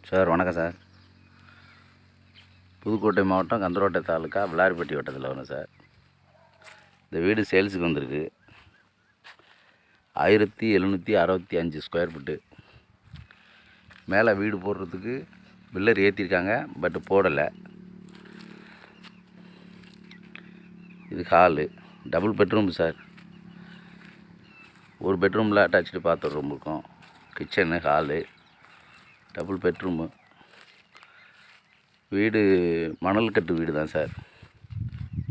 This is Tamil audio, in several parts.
சார் வணக்கம் சார். புதுக்கோட்டை மாவட்டம் கந்தரோட்டை தாலுக்கா விளாரிப்பட்டி வட்டத்தில் வரும் சார். இந்த வீடு சேல்ஸுக்கு வந்திருக்கு. 1765 ஸ்கொயர் ஃபீட்டு. மேலே வீடு போடுறதுக்கு பில்லர் ஏற்றிருக்காங்க, பட் போடலை. இது ஹாலு, டபுள் பெட்ரூம் சார். ஒரு பெட்ரூமில் அட்டாச்சு பாத்ரூம் ரூம் இருக்கும். Kitchen, hall, double bedroom. வீடு மணல் கட்டு வீடு தான் சார்.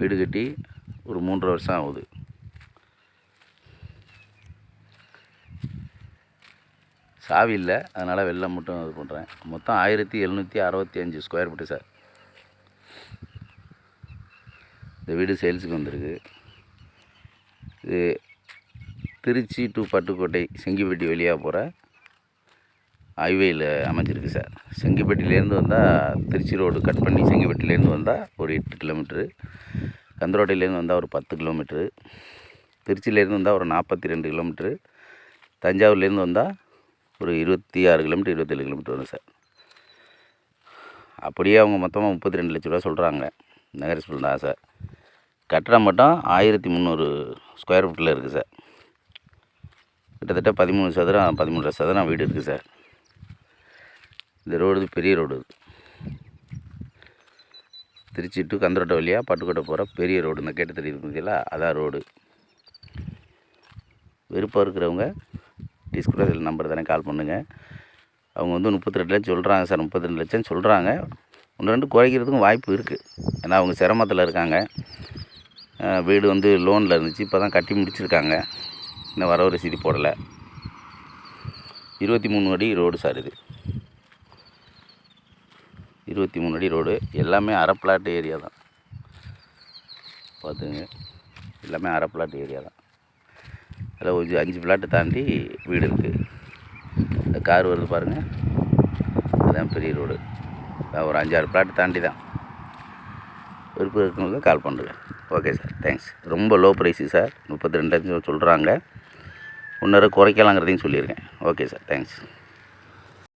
வீடு கட்டி ஒரு 3.5 வருஷம் ஆகுது. சாவி இல்லை, அதனால் வெளில மட்டும் இது பண்ணுறேன். மொத்தம் 1765 ஸ்கொயர் ஃபீட்டு சார். இந்த வீடு சேல்ஸுக்கு வந்திருக்கு. இது திருச்சி டு பட்டுக்கோட்டை செங்கிப்பட்டி வழியாக போகிற ஹைவேயில் அமைஞ்சிருக்கு சார். செங்கிப்பட்டியிலேருந்து வந்தால் திருச்சி ரோடு கட் பண்ணி செங்கிப்பட்டியிலேருந்து வந்தால் ஒரு 8 கிலோமீட்ரு, கந்தரோட்டையிலேருந்து வந்தால் ஒரு 10 கிலோமீட்ரு, திருச்சியிலேருந்து வந்தால் ஒரு 42 கிலோமீட்ரு, தஞ்சாவூர்லேருந்து வந்தால் ஒரு 26 கிலோமீட்டர் 27 கிலோமீட்டர் வரும் சார். அப்படியே அவங்க மொத்தமாக 32 லட்ச ரூபா சொல்கிறாங்க. நகரஸ்பில் தான் சார். கட்டடம் மட்டும் 1300 ஸ்கொயர் ஃபீட்டில் இருக்குது சார். கிட்டத்தட்ட 13 சதுரம் 13.5 சதுரம் வீடு இருக்குது சார். இந்த ரோடு பெரிய ரோடு. திருச்சி டு கந்தரோட்டை வழியாக பட்டுக்கோட்டை போகிற பெரிய ரோடு. இந்த கேட்டு தெரியுது பார்த்தீங்களா, அதான் ரோடு. விருப்பம் இருக்கிறவங்க டிஸ்கிரிப்ஷன் நம்பர் தானே கால் பண்ணுங்கள். அவங்க 32 லட்சம் சொல்கிறாங்க சார். 32 லட்சம் சொல்கிறாங்க. 1-2 குறைக்கிறதுக்கும் வாய்ப்பு இருக்குது. ஏன்னா அவங்க சிரமத்தில் இருக்காங்க. வீடு லோனில் இருந்துச்சு, இப்போ தான் கட்டி முடிச்சிருக்காங்க. இன்னும் வரவு ரசீது போடலை. 23 அடி ரோடு சார். இது 23 அடி ரோடு. எல்லாமே அரை பிளாட் ஏரியா தான். பார்த்துங்க, எல்லாமே அரை பிளாட் ஏரியா தான். அதில் ஒரு 5 பிளாட்டு தாண்டி வீடு இருக்குது. இந்த கார் வருது பாருங்கள், அதுதான் பெரிய ரோடு. ஒரு 5-6 பிளாட்டு தாண்டி தான். விருப்பம் இருக்கிறவங்க கால் பண்ணுறேன். Okay sir, thanks. ரொம்ப லோ ப்ரைஸு சார். 32 லட்சம் சொல்கிறாங்க. 1.5 குறைக்கலாங்கிறதையும் சொல்லியிருக்கேன். Okay sir, thanks.